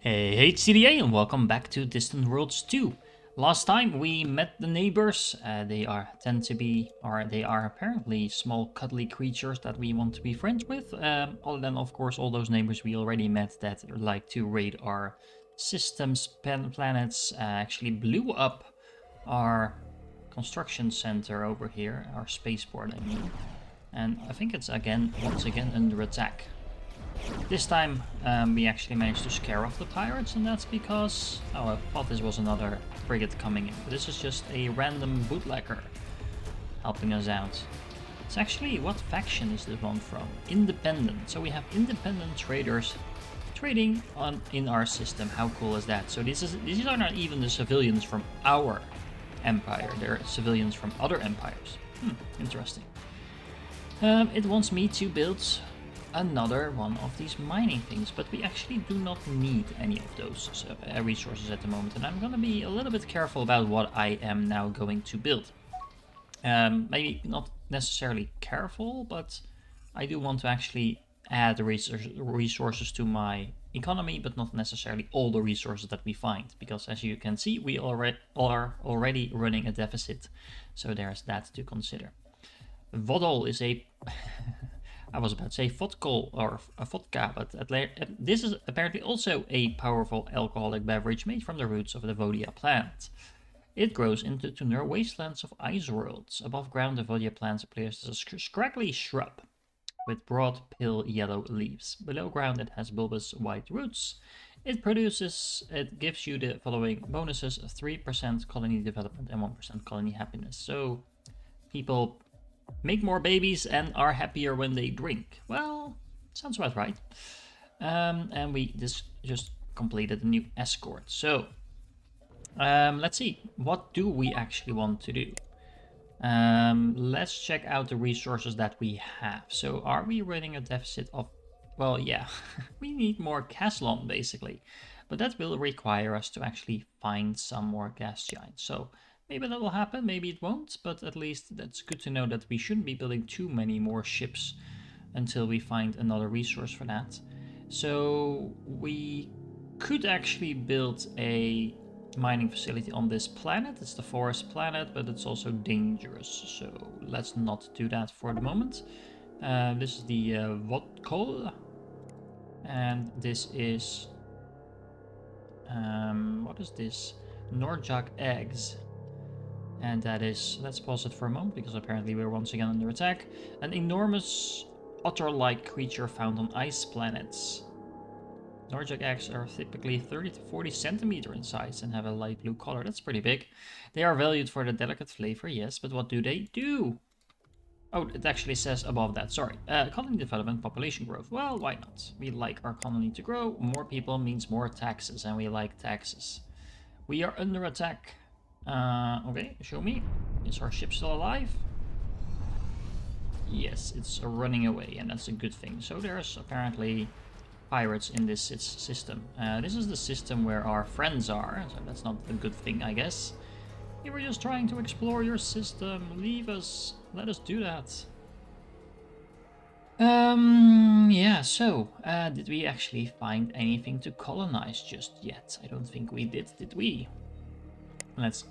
Hey HCDA and welcome back to Distant Worlds 2. Last time we met the neighbors. They are apparently small cuddly creatures that we want to be friends with. Other than of course all those neighbors we already met that like to raid our systems, planets. Actually blew up our construction center over here, our spaceport I mean. And I think it's once again under attack. This time we actually managed to scare off the pirates, and that's because... Oh, I thought this was another frigate coming in, but this is just a random bootlegger helping us out. It's actually, what faction is this one from? Independent. So we have independent traders trading in our system. How cool is that? So these are not even the civilians from our empire. They're civilians from other empires. Interesting. It wants me to build another one of these mining things, but we actually do not need any of those resources at the moment, and I'm gonna be a little bit careful about what I am now going to build. Maybe not necessarily careful, but I do want to actually add resources to my economy, but not necessarily all the resources that we find, because as you can see we are already running a deficit, so there's that to consider. Vodol is a I was about to say vodka or a vodka, but this is apparently also a powerful alcoholic beverage made from the roots of the Vodia plant. It grows in the tuner wastelands of ice worlds. Above ground, the Vodia plant appears as a scraggly shrub with broad, pale yellow leaves. Below ground, it has bulbous white roots. It gives you the following bonuses: 3% colony development and 1% colony happiness. So people make more babies and are happier when they drink. Well, sounds about right. And we just completed a new escort. So let's see, what do we actually want to do? Let's check out the resources that we have. So are we running a deficit of... Well, yeah, we need more Caslon basically, but that will require us to actually find some more gas giants. So maybe that will happen, maybe it won't, but at least that's good to know that we shouldn't be building too many more ships until we find another resource for that. So we could actually build a mining facility on this planet. It's the forest planet, but it's also dangerous, so let's not do that for the moment. This is the Vodkol, and this is... what is this? Norjak eggs. And that is, let's pause it for a moment, because apparently we're once again under attack. An enormous otter-like creature found on ice planets. Norjak eggs are typically 30 to 40 centimeter in size and have a light blue color. That's pretty big. They are valued for the delicate flavor, yes, but what do they do? Oh, it actually says above that, sorry. Colony development, population growth. Well, why not? We like our colony to grow. More people means more taxes, and we like taxes. We are under attack. Okay, show me. Is our ship still alive? Yes, it's running away, and that's a good thing. So there's apparently pirates in this system. This is the system where our friends are, so that's not a good thing, I guess. We were just trying to explore your system. Leave us. Let us do that. Yeah, so, did we actually find anything to colonize just yet? I don't think we did we? Let's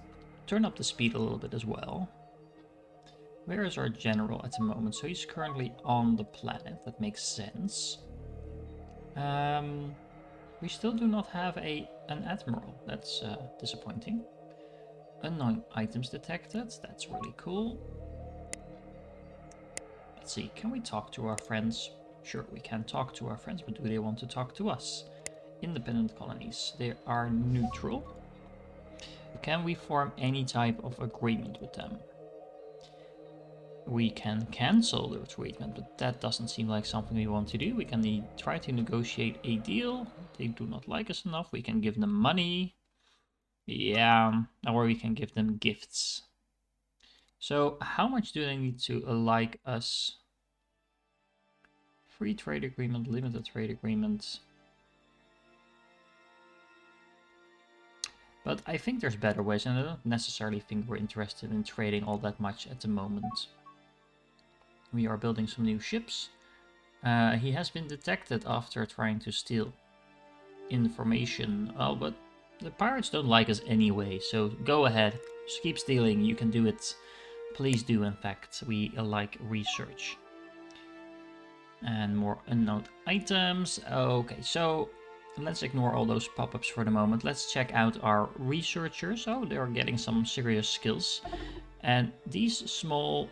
turn up the speed a little bit as well. Where is our general at the moment? So he's currently on the planet. That makes sense. We still do not have an admiral. That's disappointing. Unknown items detected. That's really cool. Let's see. Can we talk to our friends? Sure, we can talk to our friends, but do they want to talk to us? Independent colonies. They are neutral. Can we form any type of agreement with them? We can cancel the treatment, but that doesn't seem like something we want to do. We can try to negotiate a deal. They do not like us enough. We can give them money. Yeah, or we can give them gifts. So how much do they need to like us? Free trade agreement, limited trade agreement. But I think there's better ways, and I don't necessarily think we're interested in trading all that much at the moment. We are building some new ships. He has been detected after trying to steal information. Oh, but the pirates don't like us anyway, so go ahead. Just keep stealing, you can do it. Please do, in fact. We like research. And more unknown items. Okay, so let's ignore all those pop-ups for the moment. Let's check out our researchers. Oh, they're getting some serious skills. And these small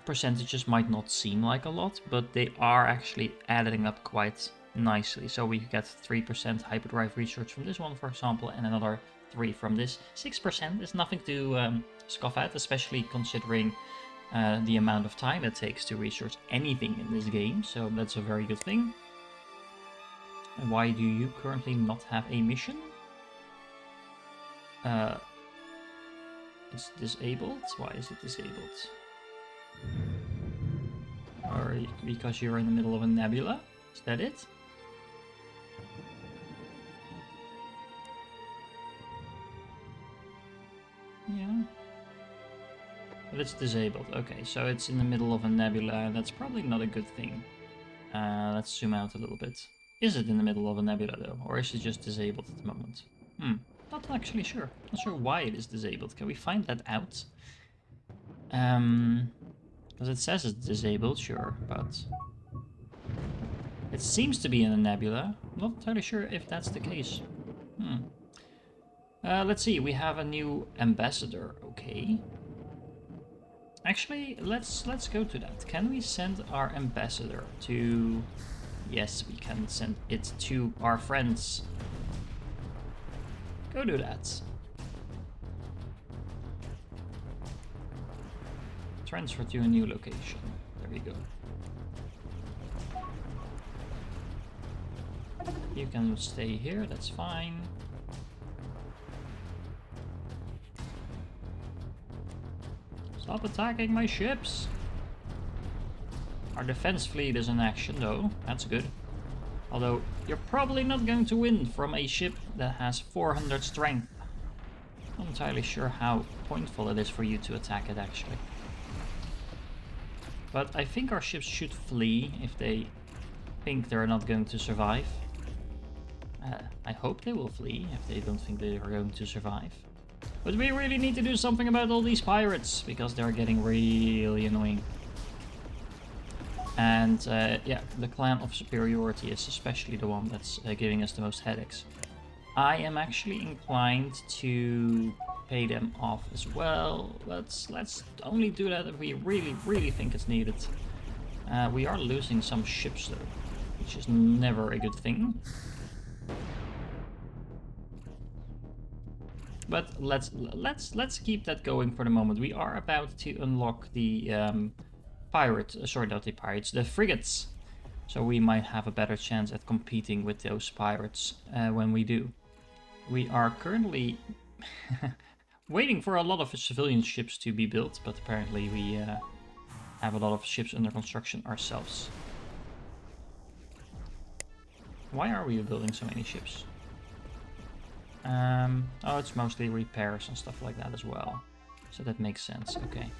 percentages might not seem like a lot, but they are actually adding up quite nicely. So we get 3% hyperdrive research from this one, for example, and another 3 from this. 6% is nothing to scoff at, especially considering the amount of time it takes to research anything in this game, so that's a very good thing. And why do you currently not have a mission? It's disabled? Why is it disabled? Or because you're in the middle of a nebula? Is that it? Yeah. But it's disabled. Okay, so it's in the middle of a nebula. That's probably not a good thing. Let's zoom out a little bit. Is it in the middle of a nebula though? Or is it just disabled at the moment? Not actually sure. Not sure why it is disabled. Can we find that out? Because it says it's disabled, sure, but it seems to be in a nebula. I'm not entirely sure if that's the case. Let's see, we have a new ambassador, okay. Actually, let's go to that. Can we send our ambassador to... Yes, we can send it to our friends. Go do that. Transfer to a new location. There we go. You can stay here, that's fine. Stop attacking my ships! Our defense fleet is in action though, that's good. Although, you're probably not going to win from a ship that has 400 strength. Not entirely sure how pointful it is for you to attack it actually. But I think our ships should flee if they think they're not going to survive. I hope they will flee if they don't think they are going to survive. But we really need to do something about all these pirates, because they're getting really annoying. And yeah, the clan of superiority is especially the one that's giving us the most headaches. I am actually inclined to pay them off as well. Let's only do that if we really think it's needed. We are losing some ships though, which is never a good thing. But let's keep that going for the moment. We are about to unlock the the frigates. So we might have a better chance at competing with those pirates when we do. We are currently waiting for a lot of civilian ships to be built, but apparently we have a lot of ships under construction ourselves. Why are we building so many ships? Oh, it's mostly repairs and stuff like that as well. So that makes sense, okay.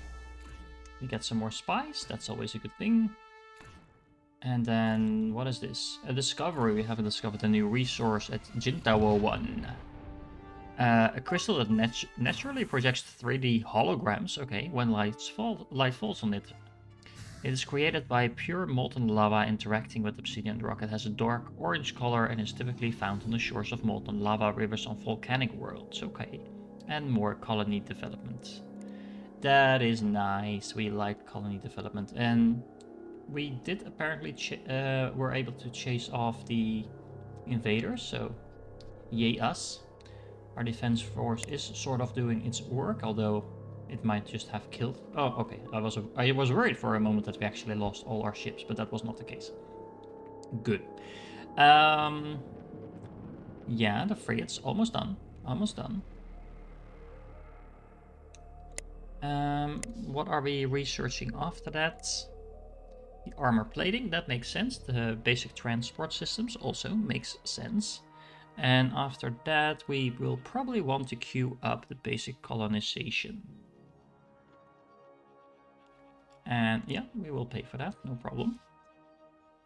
We get some more spies, that's always a good thing. And then, what is this? A discovery, we haven't discovered a new resource at Jintawo 1. A crystal that naturally projects 3D holograms, okay, when light falls on it. It is created by pure molten lava interacting with obsidian rock. It has a dark orange color and is typically found on the shores of molten lava rivers on volcanic worlds. Okay. And more colony development. That is nice. We like colony development. And we did apparently were able to chase off the invaders, so yay us. Our defense force is sort of doing its work, although it might just have killed... Oh, okay. I was worried for a moment that we actually lost all our ships, but that was not the case. Good. Yeah, the frigate's almost done. Almost done. What are we researching after that? The armor plating, that makes sense. The basic transport systems also makes sense. And after that, we will probably want to queue up the basic colonization. And yeah, we will pay for that, no problem.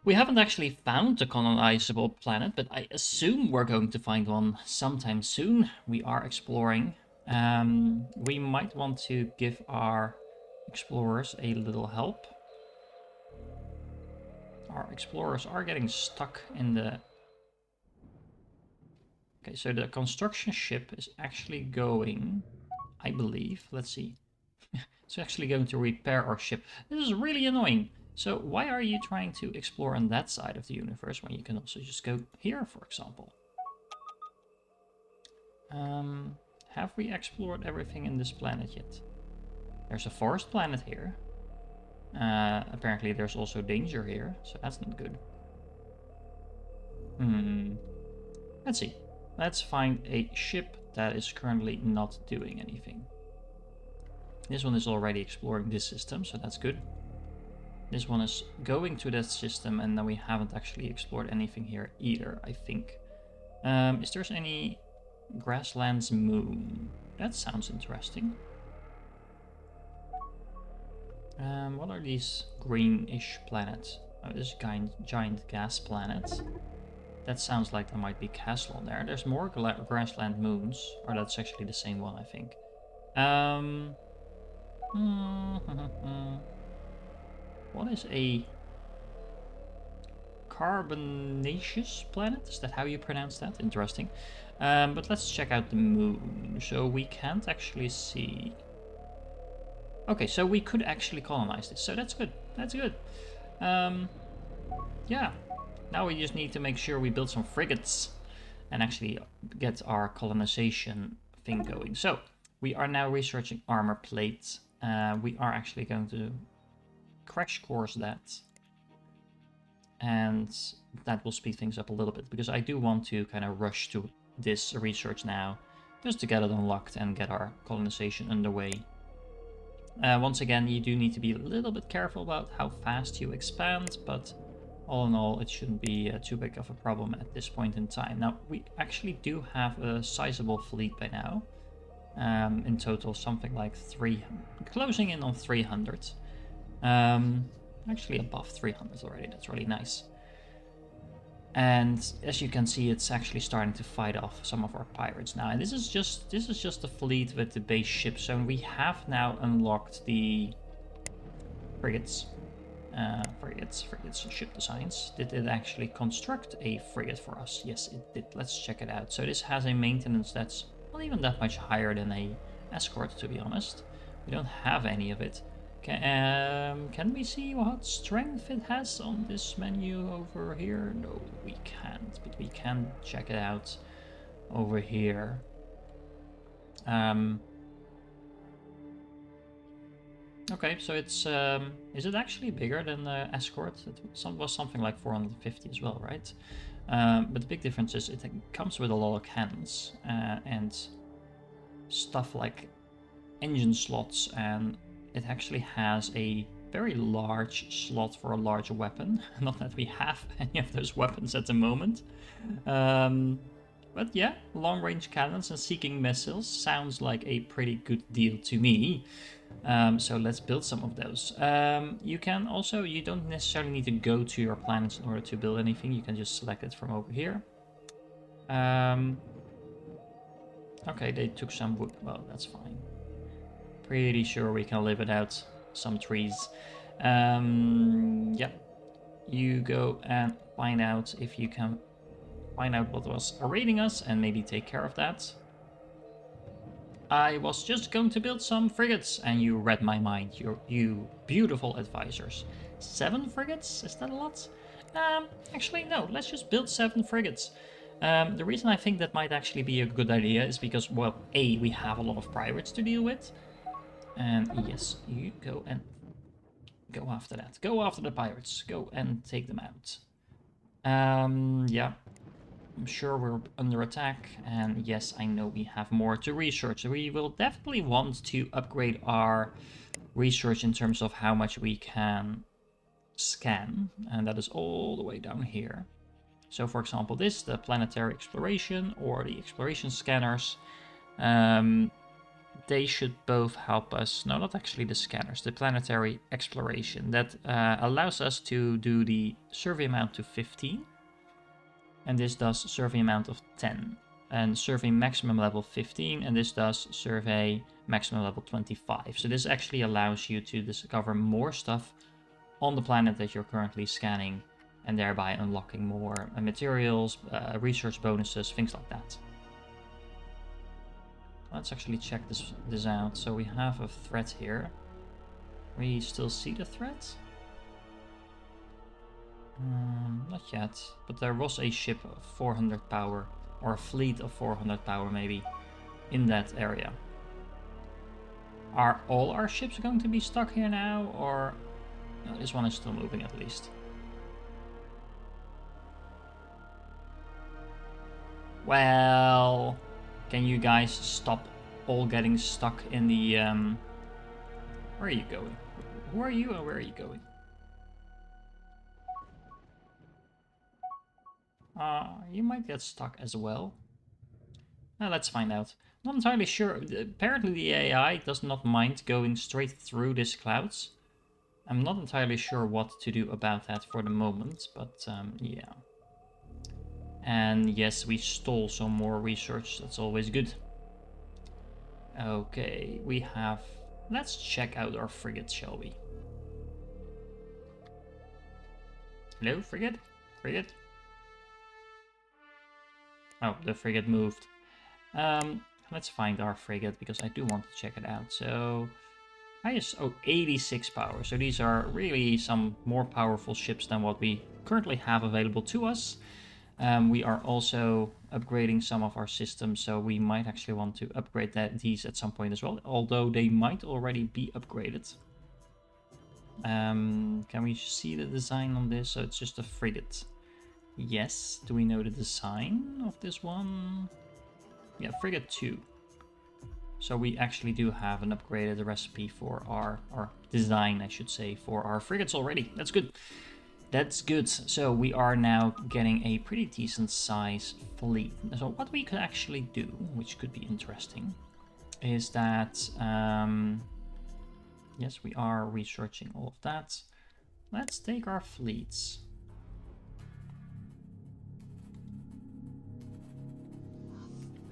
We haven't actually found a colonizable planet, but I assume we're going to find one sometime soon. We are exploring. We might want to give our explorers a little help. Our explorers are getting stuck in the... Okay, so the construction ship is actually going, I believe, let's see. It's actually going to repair our ship. This is really annoying. So why are you trying to explore on that side of the universe when you can also just go here, for example? Have we explored everything in this planet yet? There's a forest planet here. Apparently there's also danger here, so that's not good. Let's see. Let's find a ship that is currently not doing anything. This one is already exploring this system, so that's good. This one is going to that system, and then we haven't actually explored anything here either, I think. Is there any grasslands moon? That sounds interesting. What are these greenish planets? Oh, this giant gas planet. That sounds like there might be a castle on there. There's more grassland moons, or that's actually the same one, I think. What is a carbonaceous planet? Is that how you pronounce that? Interesting. But let's check out the moon. So we can't actually see... Okay, so we could actually colonize this. So that's good. That's good. Yeah. Now we just need to make sure we build some frigates and actually get our colonization thing going. So we are now researching armor plate. We are actually going to crash course that, and that will speed things up a little bit, because I do want to kind of rush to this research now just to get it unlocked and get our colonization underway. Once again, you do need to be a little bit careful about how fast you expand, but all in all, it shouldn't be too big of a problem at this point in time. Now, we actually do have a sizable fleet by now. In total, something like closing in on 300. Actually above 300 already. That's really nice. And as you can see, it's actually starting to fight off some of our pirates now. And this is just the fleet with the base ships. So we have now unlocked the frigates. Frigates, ship designs. Did it actually construct a frigate for us? Yes, it did. Let's check it out. So this has a maintenance that's not even that much higher than a escort, to be honest. We don't have any of it. Can we see what strength it has on this menu over here? No, we can't, but we can check it out over here. Okay, so it's is it actually bigger than the escort? It was something like 450 as well, right? But the big difference is it comes with a lot of cannons and stuff like engine slots, and it actually has a very large slot for a large weapon. Not that we have any of those weapons at the moment. But yeah, long-range cannons and seeking missiles sounds like a pretty good deal to me. So let's build some of those. You can also, you don't necessarily need to go to your planets in order to build anything. You can just select it from over here. Okay, they took some wood. Well, that's fine. Pretty sure we can live without some trees. Yeah. You go and find out if you can find out what was raiding us and maybe take care of that. I was just going to build some frigates and you read my mind, you beautiful advisors. 7 frigates? Is that a lot? Actually no, let's just build 7 frigates. The reason I think that might actually be a good idea is because, well, A, we have a lot of pirates to deal with. And yes, you go and go after that. Go after the pirates. Go and take them out. Yeah. I'm sure we're under attack, and yes, I know we have more to research. We will definitely want to upgrade our research in terms of how much we can scan, and that is all the way down here. So for example, this, the planetary exploration or the exploration scanners, they should both help us. No, not actually the scanners, the planetary exploration. That allows us to do the survey amount to 15. And this does survey amount of 10. And survey maximum level 15, and this does survey maximum level 25. So this actually allows you to discover more stuff on the planet that you're currently scanning, and thereby unlocking more materials, research bonuses, things like that. Let's actually check this out. So we have a threat here. We still see the threat? Not yet, but there was a ship of 400 power, or a fleet of 400 power maybe, in that area. Are all our ships going to be stuck here now, or... No, this one is still moving at least. Well, can you guys stop all getting stuck in the... Where are you going? Who are you and where are you going? You might get stuck as well. Let's find out. Not entirely sure. Apparently the AI does not mind going straight through these clouds. I'm not entirely sure what to do about that for the moment, but yeah. And yes, we stole some more research. That's always good. Okay, we have... Let's check out our frigate, shall we? Hello, frigate? Frigate? Oh, the frigate moved. Let's find our frigate, because I do want to check it out. So, highest, 86 power. So these are really some more powerful ships than what we currently have available to us. We are also upgrading some of our systems, so we might actually want to upgrade these at some point as well, although they might already be upgraded. Can we see the design on this? So it's just a frigate. Yes. Do we know the design of this one? Yeah, frigate 2. So we actually do have an upgraded recipe for our design, I should say, for our frigates already. That's good. That's good. So we are now getting a pretty decent size fleet. So what we could actually do, which could be interesting, is that, yes, we are researching all of that. Let's take our fleets.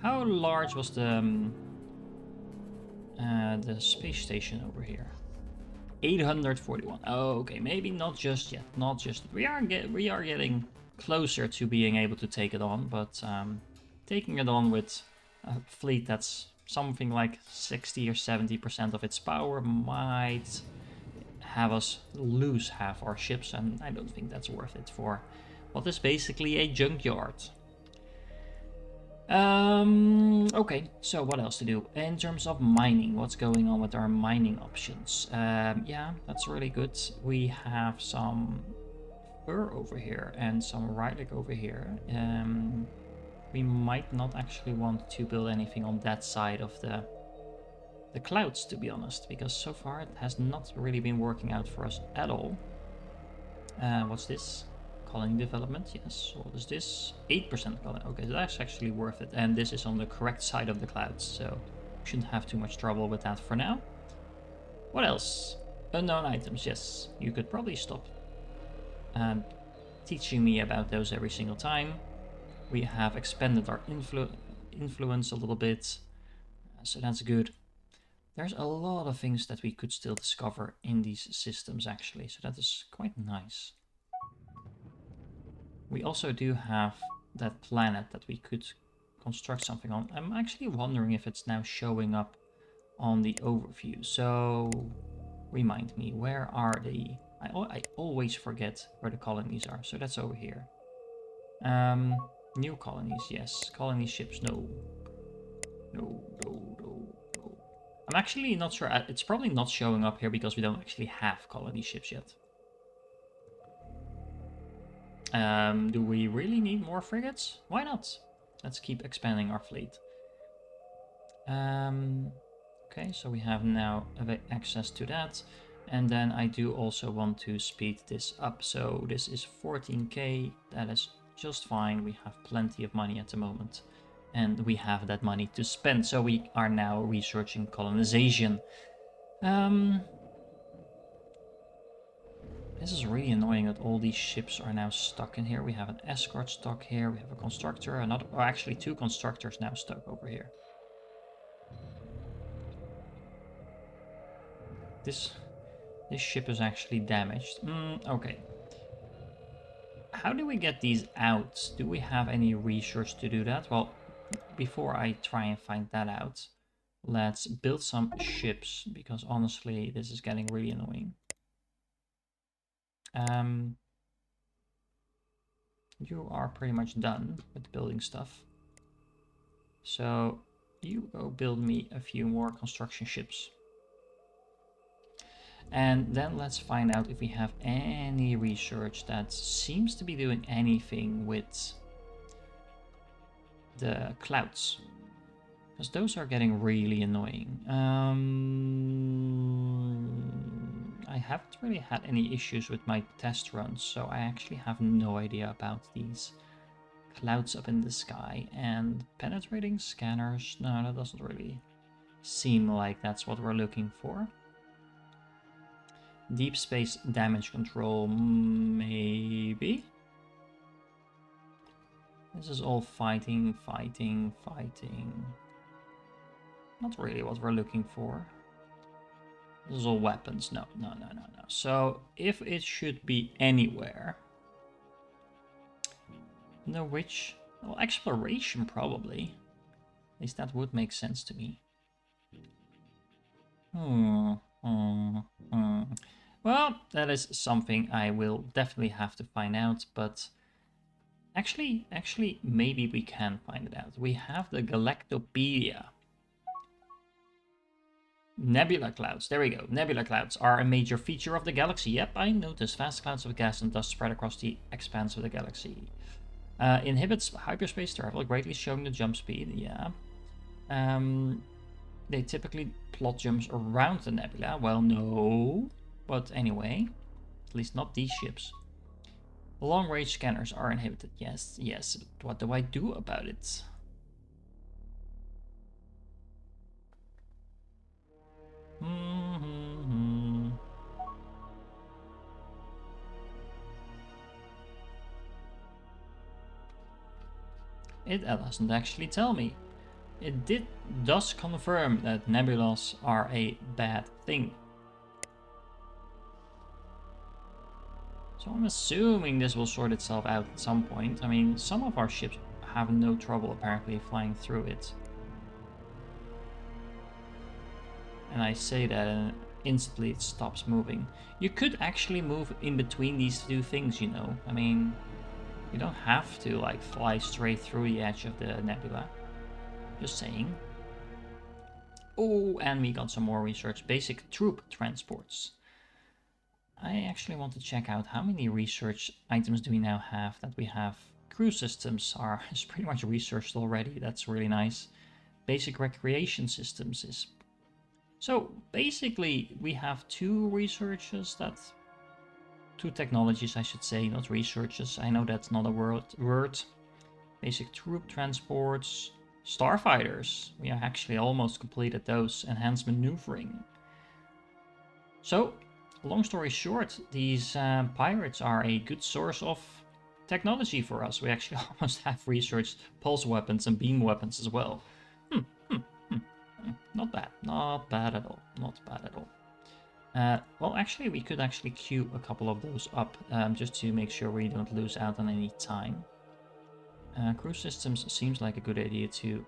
How large was the space station over here? 841. Oh, okay, maybe not just yet. Not just. We are getting closer to being able to take it on, but taking it on with a fleet that's something like 60 or 70% of its power might have us lose half our ships, and I don't think that's worth it for what is basically a junkyard. Okay, so what else to do? In terms of mining, what's going on with our mining options? Yeah, that's really good. We have some fur over here and some relic over here. We might not actually want to build anything on that side of the clouds, to be honest, because so far it has not really been working out for us at all. What's this? Colony development, yes. What is this? 8% colony. Okay, so that's actually worth it. And this is on the correct side of the clouds, so shouldn't have too much trouble with that for now. What else? Unknown items, yes. You could probably stop teaching me about those every single time. We have expanded our influence a little bit, so that's good. There's a lot of things that we could still discover in these systems, actually, so that is quite nice. We also do have that planet that we could construct something on. I'm actually wondering if it's now showing up on the overview. So, remind me, where are the... I always forget where the colonies are. So that's over here. New colonies, yes. Colony ships, no. No. I'm actually not sure. It's probably not showing up here because we don't actually have colony ships yet. Do we really need more frigates? Why not? Let's keep expanding our fleet. Okay, so we have now access to that. And then I do also want to speed this up. So this is 14k. That is just fine. We have plenty of money at the moment. and we have that money to spend. So we are now researching colonization. This is really annoying that all these ships are now stuck in here. We have an escort stuck here. We have a constructor, another, or actually 2 constructors now stuck over here. This ship is actually damaged. Okay. How do we get these out? Do we have any research to do that? Well, before I try and find that out, let's build some ships, because honestly, this is getting really annoying. You are pretty much done with building stuff. So you go build me a few more construction ships. And then let's find out if we have any research that seems to be doing anything with the clouds. Because those are getting really annoying. I haven't really had any issues with my test runs, so I actually have no idea about these clouds up in the sky. And penetrating scanners, no, that doesn't really seem like that's what we're looking for. Deep space damage control, maybe? This is all fighting, fighting, fighting. Not really what we're looking for. This is all weapons. No, no, no, no, no. So, if it should be anywhere... No, which... Well, exploration, probably. At least that would make sense to me. Well, that is something I will definitely have to find out, but... Actually, maybe we can find it out. We have the Galactopedia. Nebula clouds. There we go. Nebula clouds are a major feature of the galaxy. Yep, I noticed. Vast clouds of gas and dust spread across the expanse of the galaxy. Inhibits hyperspace travel, greatly showing the jump speed. Yeah. They typically plot jumps around the nebula. Well, no. But anyway. At least not these ships. Long-range scanners are inhibited. Yes, yes. But what do I do about it? It doesn't actually tell me. It does confirm that nebulas are a bad thing. So I'm assuming this will sort itself out at some point. I mean, some of our ships have no trouble apparently flying through it. And I say that and instantly it stops moving. You could actually move in between these two things, you know. I mean, you don't have to like fly straight through the edge of the nebula. Just saying. Oh, and we got some more research. Basic troop transports. I actually want to check out how many research items do we now have that we have. Crew systems are is pretty much researched already. That's really nice. Basic recreation systems is... So basically we have 2 researches that... 2 technologies I should say, not researches. I know that's not a word. Basic troop transports. Starfighters. We are actually almost completed those. Enhanced maneuvering. So... Long story short, these pirates are a good source of technology for us. We actually almost have researched pulse weapons and beam weapons as well. Not bad. Not bad at all. Not bad at all. Well, actually, we could actually queue a couple of those up just to make sure we don't lose out on any time. Crew systems seems like a good idea to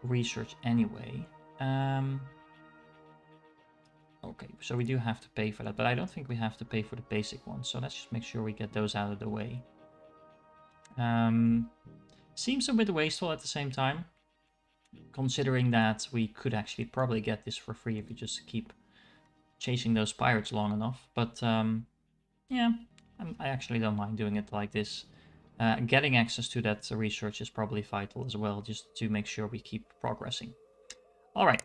research anyway. Okay, so we do have to pay for that, but I don't think we have to pay for the basic ones, so let's just make sure we get those out of the way. Seems a bit wasteful at the same time, considering that we could actually probably get this for free if we just keep chasing those pirates long enough, but yeah, I actually don't mind doing it like this. Getting access to that research is probably vital as well, just to make sure we keep progressing. Alright.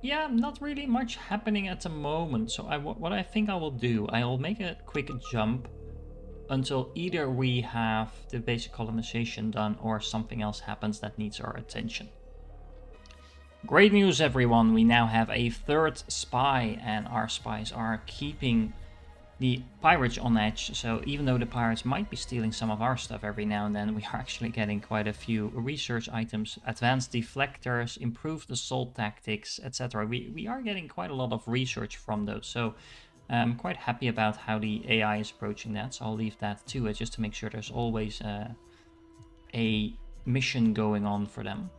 Yeah, not really much happening at the moment. So what I think I will do, I will make a quick jump until either we have the basic colonization done or something else happens that needs our attention. Great news, everyone. We now have a third spy, and our spies are keeping the pirates on edge. So even though the pirates might be stealing some of our stuff every now and then, we are actually getting quite a few research items, advanced deflectors, improved assault tactics, etc. We are getting quite a lot of research from those. So I'm quite happy about how the AI is approaching that. So I'll leave that to it just to make sure there's always a mission going on for them.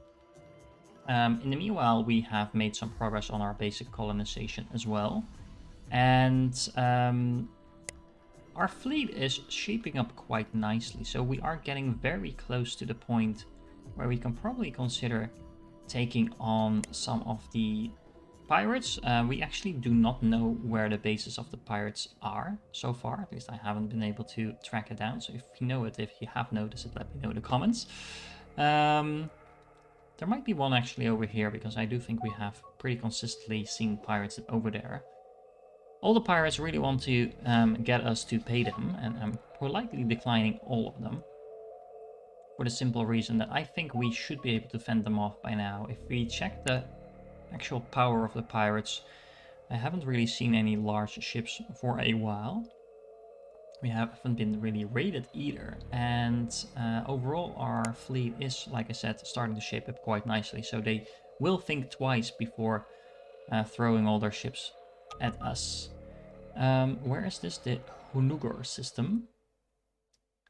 In the meanwhile, we have made some progress on our basic colonization as well. And our fleet is shaping up quite nicely. So we are getting very close to the point where we can probably consider taking on some of the pirates. We actually do not know where the bases of the pirates are so far. At least I haven't been able to track it down. So if you know it, if you have noticed it, let me know in the comments. There might be one actually over here, because I do think we have pretty consistently seen pirates over there. All the pirates really want to get us to pay them, and I'm politely declining all of them. For the simple reason that I think we should be able to fend them off by now. If we check the actual power of the pirates, I haven't really seen any large ships for a while. We haven't been really raided either, and overall our fleet is, like I said, starting to shape up quite nicely, so they will think twice before throwing all their ships at us. Where is this? The Hunugar system.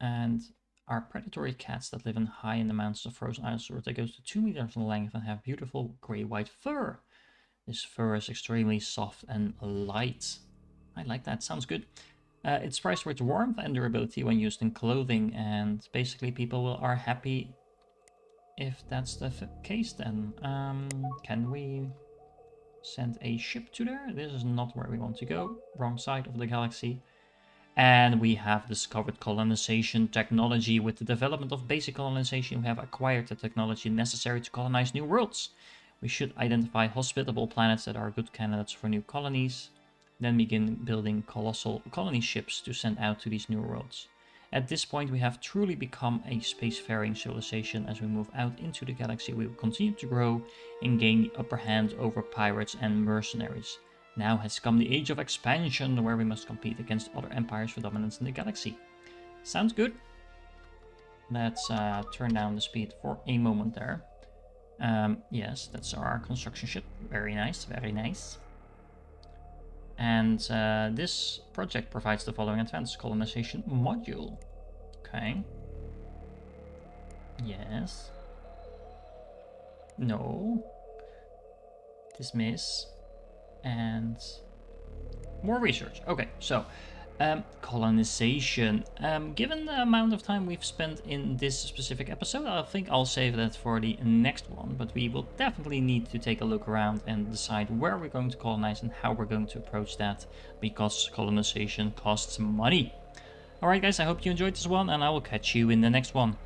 And our predatory cats that live in high in the mountains of frozen ice that goes to 2 meters in length and have beautiful grey-white fur. This fur is extremely soft and light. I like that, sounds good. It's prized for its warmth and durability when used in clothing, and basically people are happy if that's the case then. Can we send a ship to there? This is not where we want to go. Wrong side of the galaxy. And we have discovered colonization technology. With the development of basic colonization, we have acquired the technology necessary to colonize new worlds. We should identify hospitable planets that are good candidates for new colonies, then begin building colossal colony ships to send out to these new worlds. At this point, we have truly become a spacefaring civilization. As we move out into the galaxy, we will continue to grow and gain the upper hand over pirates and mercenaries. Now has come the age of expansion, where we must compete against other empires for dominance in the galaxy. Sounds good. Let's turn down the speed for a moment there. Yes, that's our construction ship. Very nice, very nice. And this project provides the following advanced colonization module. Okay. Yes. No. Dismiss. And more research. Okay, so colonization. Given the amount of time we've spent in this specific episode, I think I'll save that for the next one, but we will definitely need to take a look around and decide where we're going to colonize and how we're going to approach that, because colonization costs money. Alright guys, I hope you enjoyed this one, and I will catch you in the next one.